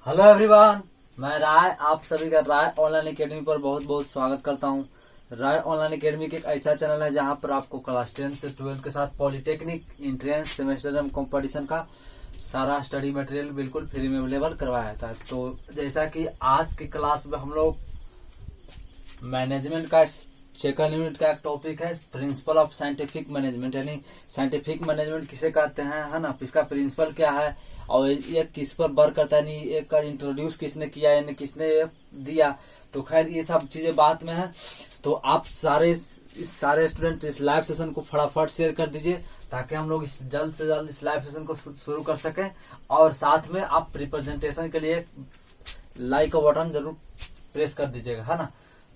Hello everyone, मैं राय आप सभी का राय ऑनलाइन एकेडमी पर बहुत बहुत स्वागत करता हूं। राय ऑनलाइन एकेडमी एक ऐसा चैनल है जहां पर आपको क्लास 10 से 12 के साथ polytechnic entrance semester and competition का सारा स्टडी मटेरियल बिल्कुल फ्री में अवेलेबल करवाया जाता है। तो जैसा कि आज की क्लास में हम लोग मैनेजमेंट का सेकंड यूनिट का एक टॉपिक है प्रिंसिपल ऑफ साइंटिफिक मैनेजमेंट, यानी साइंटिफिक मैनेजमेंट किसे कहते हैं, है ना, इसका प्रिंसिपल क्या है और ये किस पर वर्क करता है, यानी एक का इंट्रोड्यूस किसने किया, यानी किसने दिया। तो खैर ये सब चीजें बात में है। तो आप सारे स्टूडेंट इस लाइव सेशन को फटाफट शेयर कर दीजिए ताकि हम लोग जल्द से जल्द इस लाइव सेशन को शुरू कर सकें। और साथ में आप रिप्रेजेंटेशन के लिए लाइक का बटन जरूर प्रेस कर दीजिएगा, है ना।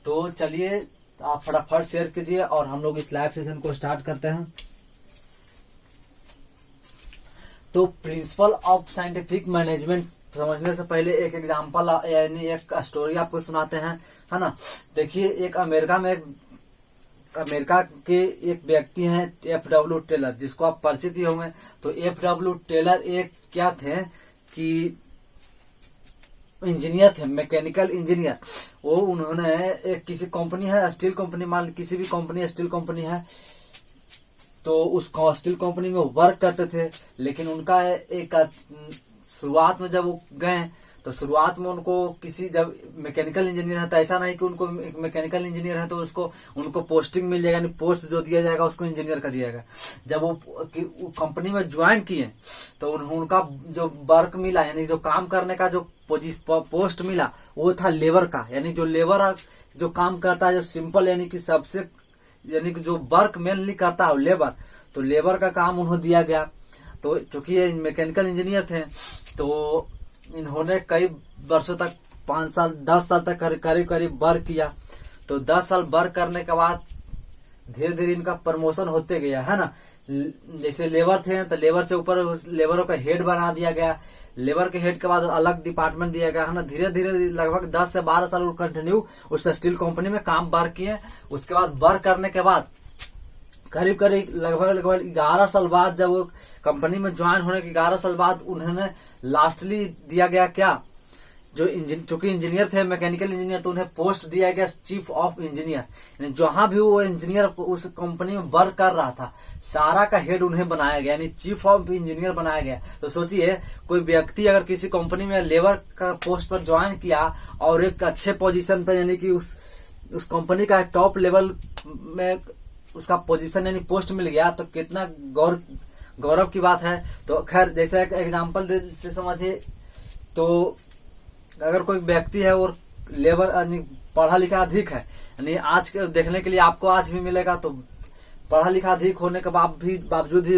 तो चलिए आप फटाफट शेयर कीजिए और हम लोग इस लाइव सेशन को स्टार्ट करते हैं। तो प्रिंसिपल ऑफ साइंटिफिक मैनेजमेंट समझने से पहले एक एग्जांपल यानी एक स्टोरी आपको सुनाते हैं, है ना। देखिए, एक अमेरिका के एक व्यक्ति हैं F.W. टेलर, जिसको आप परिचित ही होंगे। तो F.W. टेलर एक क्या थे कि इंजीनियर थे, मैकेनिकल इंजीनियर। वो उन्होंने एक किसी कंपनी है, स्टील कंपनी, मान किसी भी कंपनी स्टील कंपनी है, तो उस स्टील कंपनी में वर्क करते थे। लेकिन उनका एक शुरुआत में जब वो गए तो शुरुआत में उनको किसी, जब मैकेनिकल इंजीनियर है तो ऐसा नहीं कि उनको एक मैकेनिकल इंजीनियर है तो उनको पोस्टिंग मिल जाएगा, यानी पोस्ट जो दिया जाएगा उसको इंजीनियर का दिया जाएगा। जब वो कंपनी में ज्वाइन किए तो उनका जो वर्क मिला, यानी जो काम करने का जो पोस्ट मिला वो था लेबर का, यानी जो लेबर जो काम करता है, जो सिंपल, यानी कि सबसे, यानी कि जो वर्क मेनली करता है लेबर, तो लेबर का काम उन्हें दिया गया। तो चूंकि ये मैकेनिकल इंजीनियर थे तो इन्होंने कई वर्षों तक 5 साल 10 साल तक करीब वर्क किया। तो 10 साल वर्क करने के बाद धीरे धीरे इनका प्रमोशन होते गया, है ना। जैसे लेबर थे तो लेबर से ऊपर लेबरों का हेड बना दिया गया, लेबर के हेड के बाद अलग डिपार्टमेंट दिया गया, है ना। धीरे धीरे लगभग 10 से 12 साल कंटिन्यू उस स्टील कंपनी में काम वर्क किए। उसके बाद वर्क करने के बाद करीब लगभग 11 साल बाद, जब वो कंपनी में ज्वाइन होने के 11 साल बाद उन्होंने लास्टली दिया गया क्या, जो चूंकि इंजीनियर थे मैकेनिकल इंजीनियर, तो उन्हें पोस्ट दिया गया चीफ ऑफ इंजीनियर। जहां भी वो इंजीनियर उस कंपनी में वर्क कर रहा था सारा का हेड उन्हें बनाया गया, यानी चीफ ऑफ इंजीनियर बनाया गया। तो सोचिए, कोई व्यक्ति अगर किसी कंपनी में लेबर का पोस्ट पर ज्वाइन किया और एक अच्छे पोजीशन पर, यानी कि उस कंपनी का टॉप लेवल में उसका पोजीशन यानी पोस्ट मिल गया, तो कितना गौरव की बात है। तो खैर, जैसे एक एग्जांपल से समझिए, तो अगर कोई व्यक्ति है और लेबर यानी पढ़ा लिखा अधिक है, यानी आज के देखने के लिए आपको आज भी मिलेगा, तो पढ़ा लिखा अधिक होने के बावजूद भी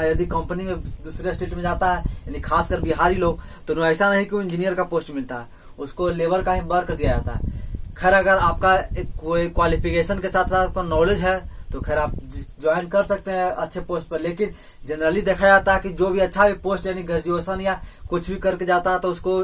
यदि कंपनी में दूसरे स्टेट में जाता है, यानी खासकर बिहारी लोग, तो ऐसा नहीं कि इंजीनियर का पोस्ट मिलता है, उसको लेबर का ही वर्क दिया जाता है। खैर, अगर आपका कोई क्वालिफिकेशन के साथ साथ आपका नॉलेज है तो खैर आप ज्वाइन कर सकते हैं अच्छे पोस्ट पर। लेकिन जनरली देखा जाता है कि जो भी अच्छा भी पोस्ट, यानी ग्रेजुएशन या कुछ भी करके जाता है तो उसको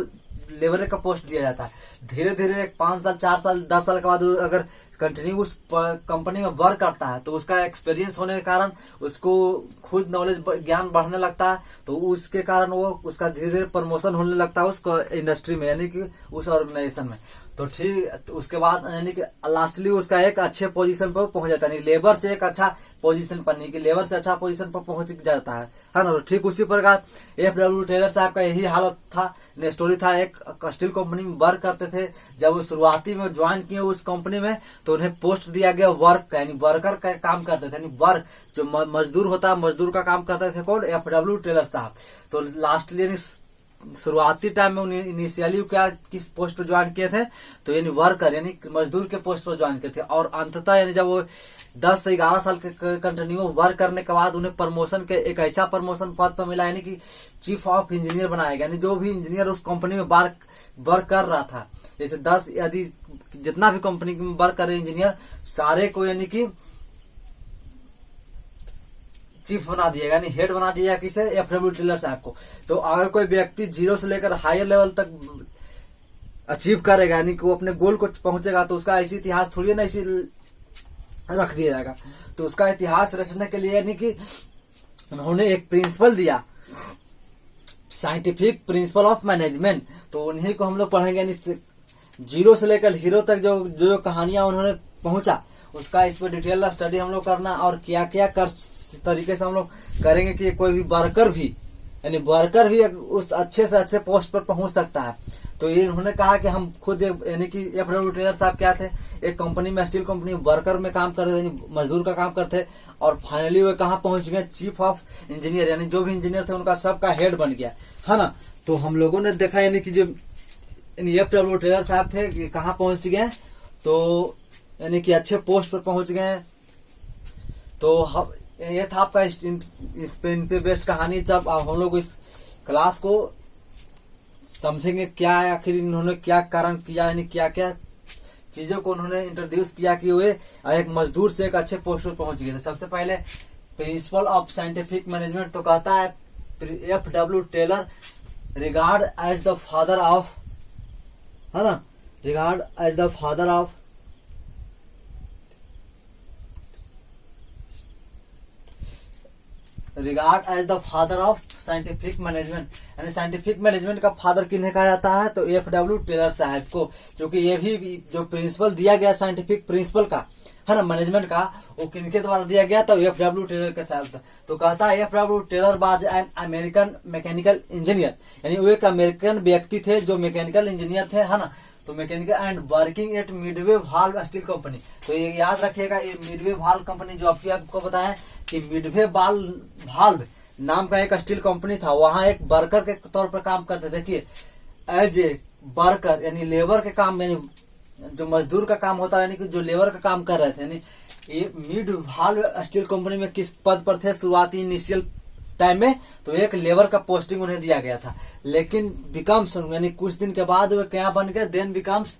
लेबर का पोस्ट दिया जाता है। धीरे धीरे 5 साल 4 साल 10 साल के बाद अगर कंटिन्यू उस कंपनी में वर्क करता है तो उसका एक्सपीरियंस होने के कारण उसको खुद नॉलेज ज्ञान बढ़ने लगता है, तो उसके कारण वो उसका धीरे धीरे प्रमोशन होने लगता है उसको इंडस्ट्री में, यानी कि उस ऑर्गेनाइजेशन में। तो ठीक, तो उसके बाद यानी कि लास्टली उसका एक अच्छे पोजीशन पर पहुंच जाता है, लेबर से एक अच्छा पोजीशन पर, नहीं कि लेबर से अच्छा पोजीशन पर पहुंच जाता है ना। तो ठीक उसी प्रकार F.W. टेलर साहब का यही हालत था, स्टोरी था। एक स्टील कंपनी में वर्क करते थे, जब वो शुरुआती में ज्वाइन किए उस कंपनी में तो उन्हें पोस्ट दिया गया वर्क का, यानी वर्कर का काम करते थे, यानी वर्क जो मजदूर होता है, मजदूर का काम करते थे कौन, F.W. टेलर साहब। तो लास्टली यानी शुरुआती टाइम में इनिशियली क्या किस पोस्ट पर ज्वाइन किए थे, तो यानी वर्कर यानी मजदूर के पोस्ट पर ज्वाइन किए थे। और अंततः यानी जब वो 10 से 11 साल के कंटिन्यू वर्क करने के बाद उन्हें प्रमोशन के एक ऐसा प्रमोशन पद पर मिला, यानी कि चीफ ऑफ इंजीनियर बनाया गया। यानी जो भी इंजीनियर उस कंपनी में वर्क कर रहा था, जैसे 10 यदि जितना भी कंपनी में वर्क कर रहे इंजीनियर सारे को, यानी कि चीफ बना दिएगा, यानी हेड बना दिया किसे, F.W. टेलर साहब को। तो अगर कोई व्यक्ति 0 से लेकर हायर लेवल तक अचीव करेगा, यानी कि वो अपने गोल को पहुंचेगा, तो उसका ऐसी इतिहास थोड़ी ना ऐसी रख दिया जाएगा। तो उसका इतिहास रचने के लिए यानी कि उन्होंने एक प्रिंसिपल दिया साइंटिफिक प्रिंसिपल ऑफ मैनेजमेंट। तो उन्हीं को हम लोग पढ़ेंगे, यानी जीरो से लेकर हीरो तक जो जो कहानियां उन्होंने पहुंचा उसका इस पर डिटेल स्टडी हम लोग करना, और क्या क्या कर तरीके से हम लोग करेंगे कि कोई भी वर्कर भी, यानी वर्कर भी उस अच्छे से अच्छे पोस्ट पर पहुंच सकता है। तो ये उन्होंने कहा कि हम खुद, यानी कि F.W. टेलर साहब क्या थे, एक कंपनी में, स्टील कंपनी वर्कर में काम करते थे, मजदूर का काम करते, और फाइनली वे कहाँ पहुंच गए, चीफ ऑफ इंजीनियर, यानी जो भी इंजीनियर थे उनका सबका हेड बन गया, है ना। तो हम लोगों ने देखा यानी कि जो F.W. टेलर साहब थे कहाँ पहुंच गए, तो यानी कि अच्छे पोस्ट पर पहुंच गए। तो ये था आपका इस पे बेस्ट कहानी। जब हम लोग इस क्लास को समझेंगे क्या आखिर इन्होंने क्या कारण किया, यानी क्या क्या चीजों को उन्होंने इंट्रोड्यूस किया कि वे एक मजदूर से एक अच्छे पोस्ट पर पहुंच गए थे। सबसे पहले प्रिंसिपल ऑफ साइंटिफिक मैनेजमेंट, तो कहता है F.W. Taylor regard as the father of, है ना, regard as the father of regard as the father of scientific management, यानी साइंटिफिक मैनेजमेंट का फादर किन्हें कहा जाता है, तो F.W. टेलर साहब को, क्योंकि ये भी जो प्रिंसिपल दिया गया साइंटिफिक प्रिंसिपल का, है ना, मैनेजमेंट का, वो किनके द्वारा दिया गया, तो F.W. टेलर के साहब था। तो कहता है F.W. Taylor was an American mechanical engineer, यानी वो एक अमेरिकन व्यक्ति थे जो मैकेनिकल इंजीनियर थे, है ना। तो mechanical and working at Midway valve steel company. तो ये याद रखिएगा, ये मिडवे वाल्व कंपनी जो आपको बताया कि मिडवे वाल्व नाम का एक स्टील कंपनी था, वहां एक वर्कर के तौर पर काम करते। देखिए, एज ए वर्कर यानी लेबर के काम, यानी जो मजदूर का काम होता है, यानी कि जो लेबर का काम कर रहे थे, यानी ये मिड वाल्व स्टील कंपनी में किस पद पर थे शुरुआती इनिशियल टाइम में, तो एक लेबर का पोस्टिंग उन्हें दिया गया था। लेकिन बिकम्स, यानी कुछ दिन के बाद वे क्या बन गए, then becomes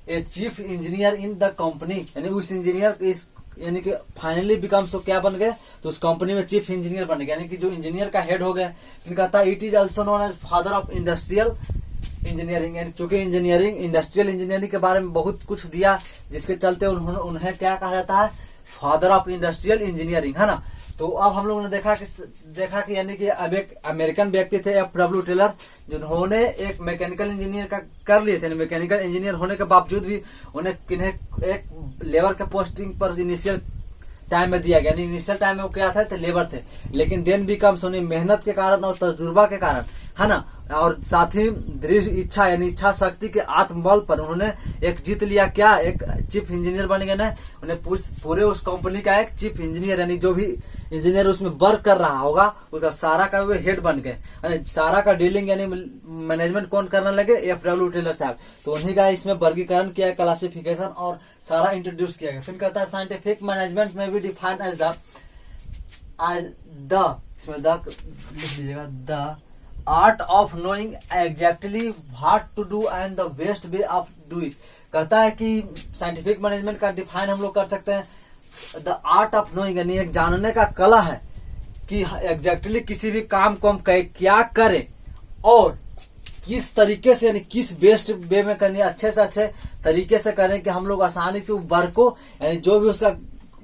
a chief engineer in the company, यानी उस इंजीनियर इस, यानी कि फाइनली बिकम्स तो क्या बन गए, तो उस कंपनी में चीफ इंजीनियर बन गए, यानी कि जो इंजीनियर का हेड हो गए। फिर कहता है it is also known as father of industrial engineering, यानी चूंकि इंजीनियरिंग, इंडस्ट्रियल इंजीनियरिंग के बारे में बहुत कुछ दिया, जिसके चलते उन्हें क्या कहा जाता है, फादर ऑफ इंडस्ट्रियल इंजीनियरिंग, है ना। तो अब हम लोगों ने देखा कि यानी कि अब एक अमेरिकन व्यक्ति थे F.W. टेलर, जिन्होंने एक मैकेनिकल इंजीनियर का कर लिए थे। मैकेनिकल इंजीनियर होने के बावजूद भी उन्हें किन्हें एक लेबर के पोस्टिंग पर इनिशियल टाइम में दिया गया। इनिशियल टाइम में वो क्या थे, लेबर थे, लेकिन देन बिकम्स उन्हें मेहनत के कारण और तजुर्बा के कारण, है ना, और साथ ही दृढ़ इच्छा यानी इच्छा शक्ति के आत्मबल पर उन्होंने एक जीत लिया, क्या, एक चीफ इंजीनियर बन गए ना। उन्हें पूरे उस कंपनी का एक चीफ इंजीनियर, यानी जो भी इंजीनियर उसमें वर्क कर रहा होगा उसका सारा का वे हेड बन गए, यानी सारा का डीलिंग यानी मैनेजमेंट कौन करने लगे, F.W. टेलर साहब। तो उन्हीं का इसमें वर्गीकरण किया, क्लासिफिकेशन और सारा इंट्रोड्यूस किया गया। फिर कहता है साइंटिफिक मैनेजमेंट में भी डिफाइन एज द इसमें द लिख लीजिएगा, the art of knowing exactly what to do and the best way of do it. कहता है कि साइंटिफिक मैनेजमेंट का डिफाइन हम लोग कर सकते हैं, द आर्ट ऑफ नोइंग, यानी एक जानने का कला है कि एग्जैक्टली किसी भी काम को हम क्या करें और किस तरीके से, यानी किस बेस्ट वे में करनी, अच्छे से अच्छे तरीके से करें कि हम लोग आसानी से वर्क को, यानी जो भी उसका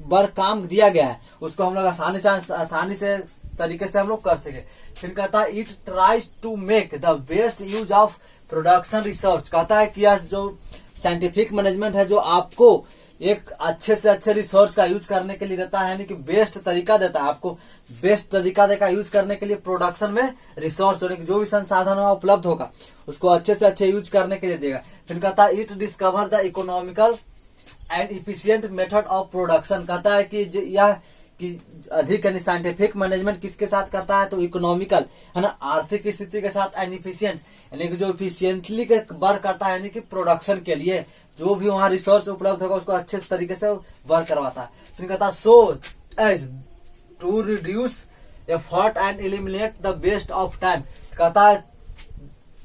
वर्क काम दिया गया है उसको हम लोग आसानी से तरीके से हम लोग कर सके। फिर कहता है it tries to make the best use of production research. कहता है कि जो साइंटिफिक मैनेजमेंट है जो आपको एक अच्छे से अच्छे रिसर्च का यूज करने के लिए देता है, यानी कि बेस्ट तरीका देता है, आपको बेस्ट तरीका देगा यूज करने के लिए प्रोडक्शन में रिसोर्स, यानी कि जो भी संसाधन उपलब्ध होगा उसको अच्छे से अच्छे यूज करने के लिए देगा। फिर कहता है it discover the economical and efficient method of production. कहता है कि यह कि अधिक यानी साइंटिफिक मैनेजमेंट किसके साथ करता है, तो इकोनॉमिकल, है ना, आर्थिक स्थिति के साथ, एंड इफिशियंट यानी कि जो इफिशियंटली के वर्क करता है, यानी कि प्रोडक्शन के लिए जो भी वहां रिसोर्स उपलब्ध होगा उसको अच्छे तरीके से वर्क करवाता है। फिर कहता है so as to reduce effort and eliminate the waste of time. कहता है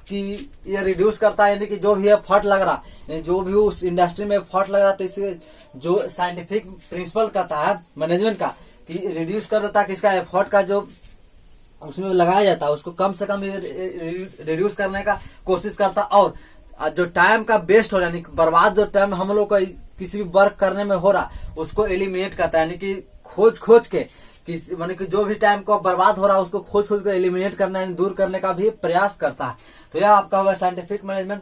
कि ये रिड्यूस करता है, यानी कि जो भी एफर्ट लग रहा, यानी जो भी उस इंडस्ट्री में एफर्ट लग रहा, तो इसे जो साइंटिफिक प्रिंसिपल कहता है मैनेजमेंट का कि रिड्यूस कर देता है, कि इसका एफर्ट का जो उसमें लगाया जाता है उसको कम से कम रिड्यूस करने का कोशिश करता, और जो टाइम का वेस्ट हो रहा है, यानी बर्बाद जो टाइम हम लोग का किसी भी वर्क करने में हो रहा उसको एलिमिनेट करता है, यानी कि खोज के किसी माने कि जो भी टाइम को बर्बाद हो रहा है उसको खोज कर एलिमिनेट करना यानी दूर करने का भी प्रयास करता है। तो यह आपका होगा साइंटिफिक मैनेजमेंट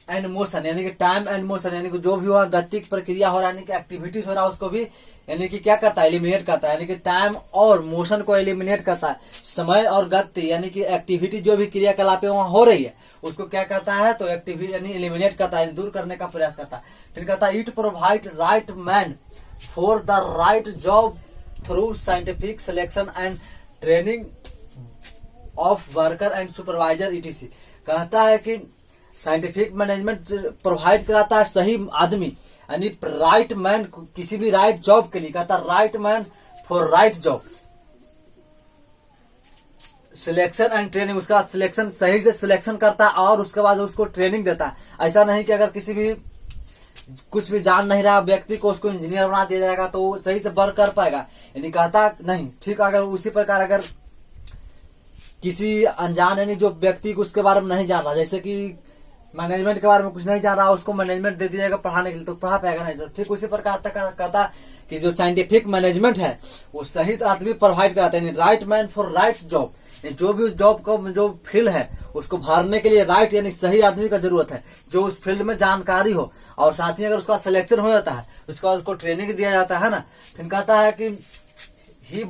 एंड मोशन, यानी कि टाइम एंड मोशन, यानी कि जो भी हुआ गतिक प्रक्रिया हो रहा है यानी कि एक्टिविटीज हो रहा है उसको भी यानी कि क्या करता है, एलिमिनेट करता है, यानी कि टाइम और मोशन को एलिमिनेट करता है। समय और गति यानी कि एक्टिविटी जो भी क्रियाकलापें वहां हो रही है उसको क्या करता है, तो एक्टिविटी यानी एलिमिनेट करता है, दूर करने का प्रयास करता है। फिर कहता है it provide right man for the right job through scientific selection and training of worker and supervisor etc. कहता है कि साइंटिफिक मैनेजमेंट प्रोवाइड कराता है सही आदमी यानी राइट मैन किसी भी राइट जॉब के लिए। कहता है right man for right job, selection and training, उसके बाद सिलेक्शन सही से सिलेक्शन करता है और उसके बाद उसको ट्रेनिंग देता है। ऐसा नहीं कि अगर किसी भी कुछ भी जान नहीं रहा व्यक्ति को उसको इंजीनियर बना दिया जाएगा तो वो सही से वर्क कर पाएगा, यानी कहता नहीं। ठीक, अगर उसी प्रकार अगर किसी अनजान यानी जो व्यक्ति को उसके बारे में नहीं जान रहा, जैसे कि मैनेजमेंट के बारे में कुछ नहीं जान रहा, उसको मैनेजमेंट दे दिया जाएगा पढ़ाने के लिए तो पढ़ा पाएगा नहीं। तो ठीक उसी प्रकार तक कहता कि जो साइंटिफिक मैनेजमेंट है वो सही आदमी प्रोवाइड कराता है, right man for right job, जो भी उस जॉब को जो फील्ड है उसको भरने के लिए राइट यानी सही आदमी का जरूरत है जो उस फील्ड में जानकारी हो, और साथ ही अगर उसका सिलेक्शन हो जाता है उसके बाद उसको ट्रेनिंग दिया जाता है ना। फिर कहता है कि he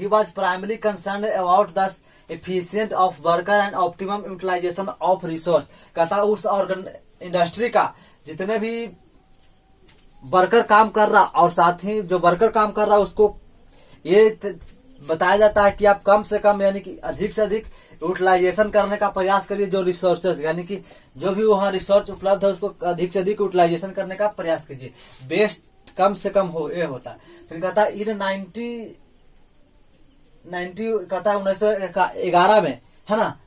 was primarily concerned about the efficient of worker and optimum utilization of resource। कहता है उस इंडस्ट्री का जितने भी वर्कर काम कर रहा और साथ ही जो वर्कर काम कर रहा उसको ये बताया जाता है कि आप कम से कम यानी कि अधिक से अधिक यूटिलाइजेशन करने का प्रयास करिए, जो रिसोर्सेज यानी कि जो भी वहाँ रिसोर्स उपलब्ध है उसको अधिक से अधिक यूटिलाइजेशन करने का प्रयास कीजिए, बेस्ट कम से कम हो ये होता है। फिर कहता है इन 1990 कहता है 1911 में है ना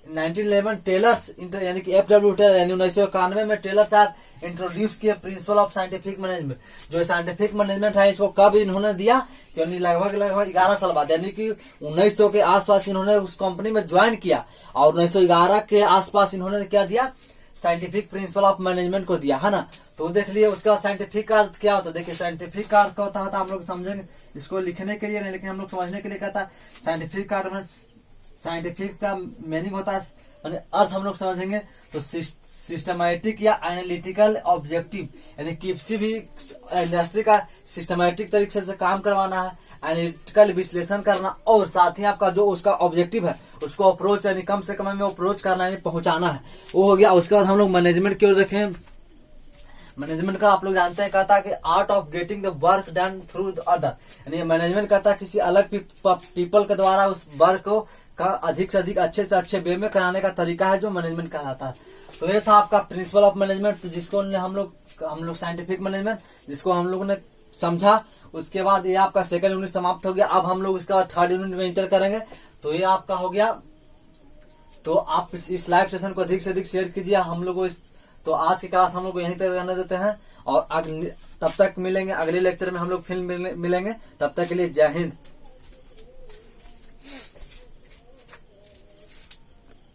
1911 टेलर्स यानी कि FW टेलर यानी 1991 में टेलर साहब इंट्रोड्यूस किया प्रिंसिपल ऑफ साइंटिफिक मैनेजमेंट। जो साइंटिफिक मैनेजमेंट है इसको कब इन्होंने दिया, यानी लगभग 11 साल बाद, यानी कि 1900 के आसपास इन्होंने उस कंपनी में ज्वाइन किया और 1911 के आसपास इन्होंने क्या दिया, साइंटिफिक प्रिंसिपल ऑफ मैनेजमेंट को दिया है ना। तो देख लिए उसके बाद साइंटिफिक का अर्थ क्या होता है, देखिए साइंटिफिक का अर्थ क्या होता है हम लोग समझेंगे इसको लिखने के लिए नहीं, लेकिन हम लोग समझने के लिए कहता है साइंटिफिक का अर्थ, साइंटिफिक का मीनिंग होता है अर्थ हम लोग समझेंगे तो सिस्टमैटिक या एनालिटिकल ऑब्जेक्टिव, यानी किसी भी इंडस्ट्री का सिस्टमैटिक तरीके से काम करवाना है, एनालिटिकल विश्लेषण करना और साथ ही आपका जो उसका ऑब्जेक्टिव है उसको अप्रोच यानी कम से कम में अप्रोच करना यानी पहुंचाना है, वो हो गया। उसके बाद हम लोग मैनेजमेंट की ओर देखें। मैनेजमेंट का आप लोग जानते हैं कहता है कि art of getting the work done through the other, यानी मैनेजमेंट कहता है किसी अलग पीपल के द्वारा उस वर्क को का अधिक से अधिक अच्छे से अच्छे वे में कराने का तरीका है जो मैनेजमेंट कहलाता है। तो ये था आपका प्रिंसिपल ऑफ मैनेजमेंट, जिसको हम लोग साइंटिफिक मैनेजमेंट जिसको हम लोगों ने समझा। उसके बाद ये आपका सेकंड यूनिट समाप्त हो गया। अब हम लोग इसका थर्ड यूनिट में इंटर करेंगे। तो ये आपका हो गया। तो आप इस लाइव सेशन को अधिक से अधिक शेयर कीजिए हम लोग तो आज की क्लास हम लोग को यहीं तक रहने देते हैं और तब तक मिलेंगे अगले लेक्चर में हम लोग फिर मिलेंगे। तब तक के लिए जय हिंद।